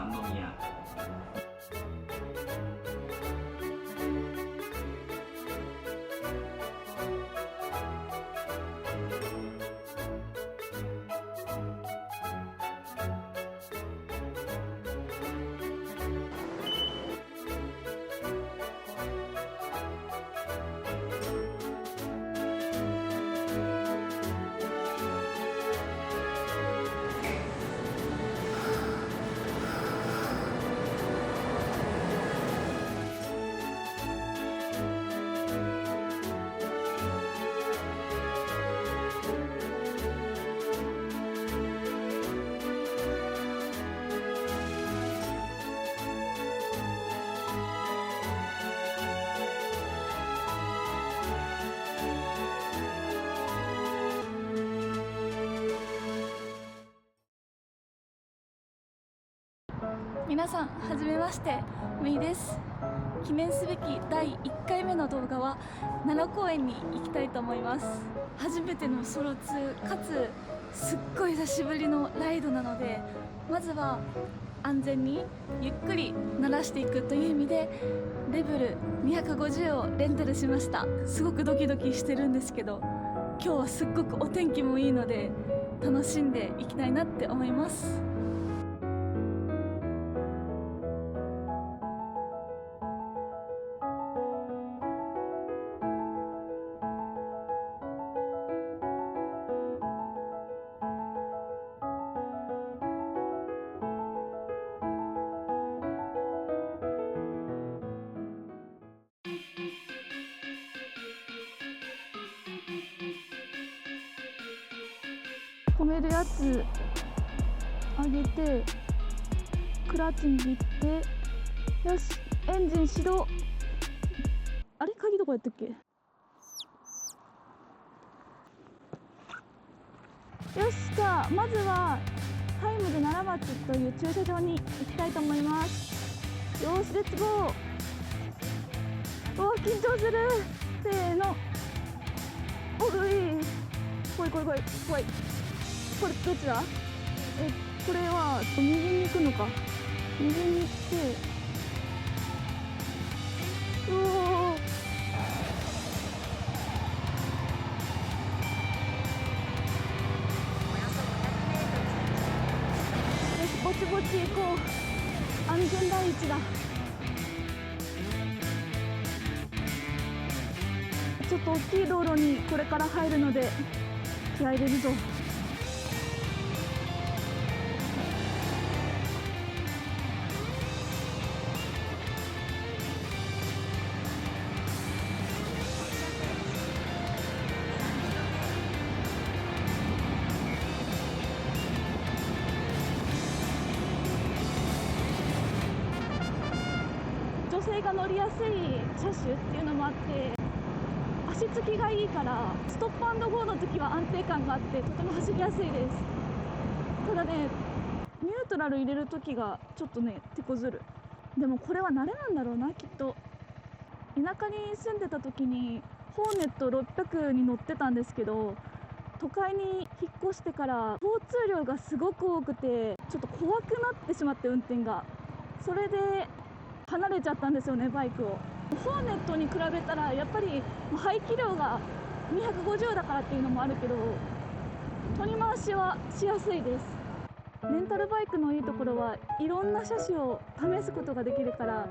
三宮。皆さんはじめまして、メイです。記念すべき第1回目の動画は奈良公園に行きたいと思います。初めてのソロ2かつすっごい久しぶりのライドなので、まずは安全にゆっくり慣らしていくという意味でレベル250をレンタルしました。すごくドキドキしてるんですけど、今日はすっごくお天気もいいので楽しんでいきたいなって思います。止めるやつ上げてクラッチ握って、よしエンジン始動。あれ鍵どこやったっけ。よし、じゃあまずはタイムズ奈良町という駐車場に行きたいと思います。よしレッツゴー。緊張する。せーの。おい怖い怖い怖い怖い。これどっちだ。これは右に行くのか。右に行って、おお、よしぼちぼち行こう。安全第一だ。ちょっと大きい道路にこれから入るので気合い入れるぞ。女性が乗りやすい車種っていうのもあって、足つきがいいからストップ&ゴーの時は安定感があってとても走りやすいです。ただね、ニュートラル入れる時がちょっとね手こずる。でもこれは慣れなんだろうな、きっと。田舎に住んでた時にホーネット600に乗ってたんですけど、都会に引っ越してから交通量がすごく多くてちょっと怖くなってしまって、運転が。それで離れちゃったんですよね、バイクを。ホーネットに比べたらやっぱり排気量が250だからっていうのもあるけど、取り回しはしやすいです。レンタルバイクのいいところはいろんな車種を試すことができるから、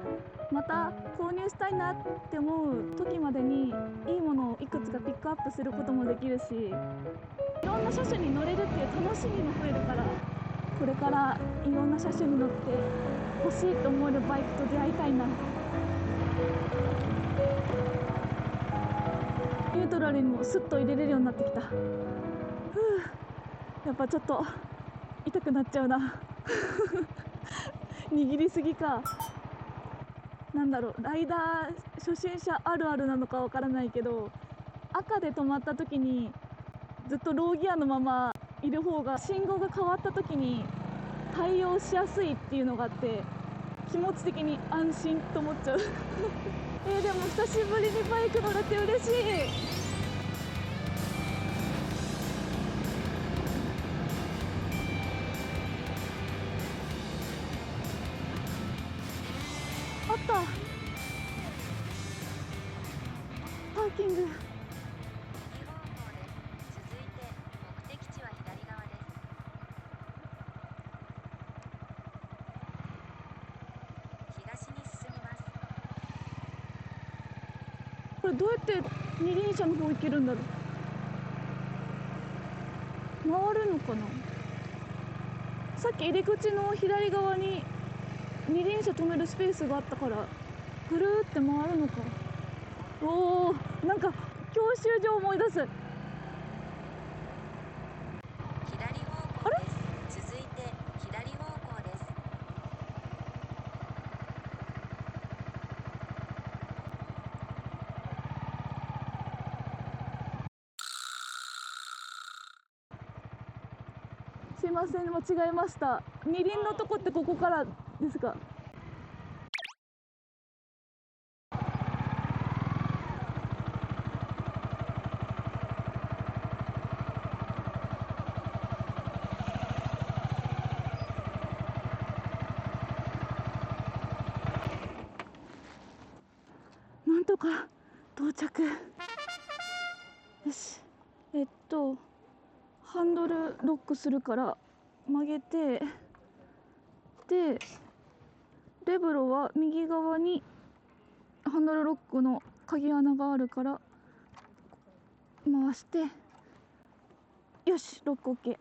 また購入したいなって思う時までにいいものをいくつかピックアップすることもできるし、いろんな車種に乗れるっていう楽しみも増えるから、これからいろんな車種に乗って欲しいと思えるバイクと出会いたいな。ニュートラルにもスッと入れれるようになってきた。やっぱちょっと痛くなっちゃうな握りすぎか。なんだろう、ライダー初心者あるあるなのかわからないけど、赤で止まった時にずっとローギアのままいる方が信号が変わった時に対応しやすいっていうのがあって、気持ち的に安心と思っちゃうでも久しぶりにバイク乗れて嬉しい。パーキング。右方向です。続いて目的地は左側です。東に進みます。これどうやって二輪車の方行けるんだろう。回るのかな。さっき入り口の左側に二輪車止めるスペースがあったからぐるーって回るのか。おー、なんか教習所思い出す。左方向です。続いて左方向です。すいません、間違えました。二輪のとこってここからですか。なんとか到着。よし。ハンドルロックするから曲げて、でレブロは右側にハンドルロックの鍵穴があるから回して、よし、ロック OK。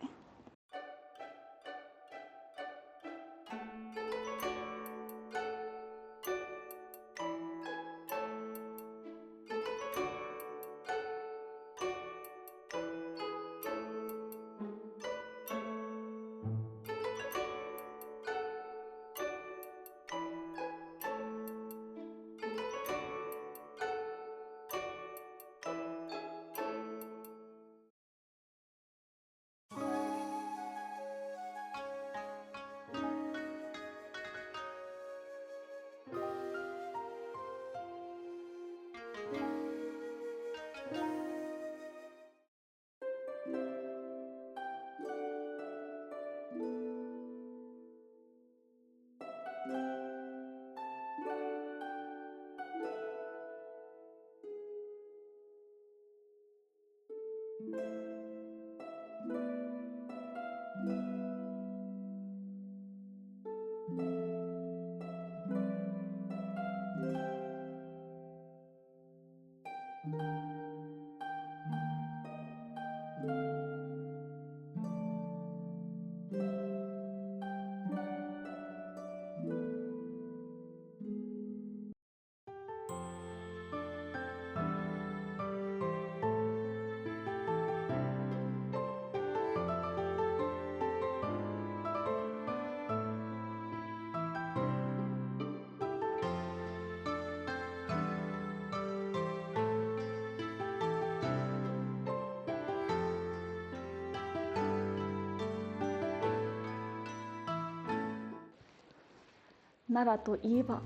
奈良といえば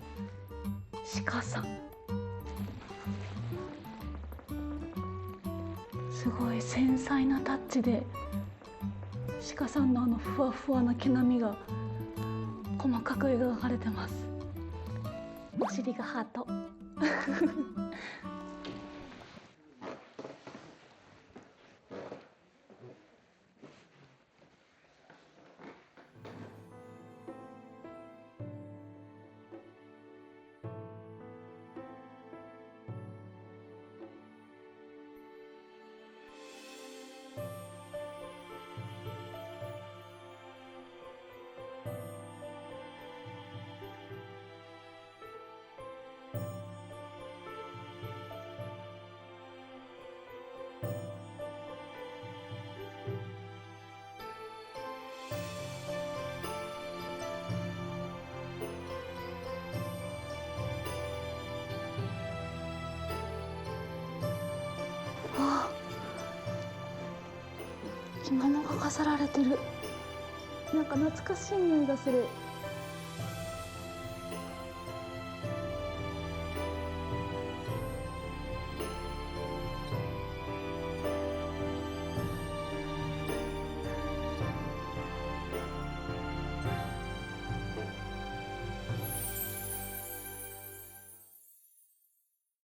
鹿さん。すごい繊細なタッチで鹿さんのふわふわな毛並みが細かく描かれてます。お尻がハート着物が飾られてる。なんか懐かしい匂いがする。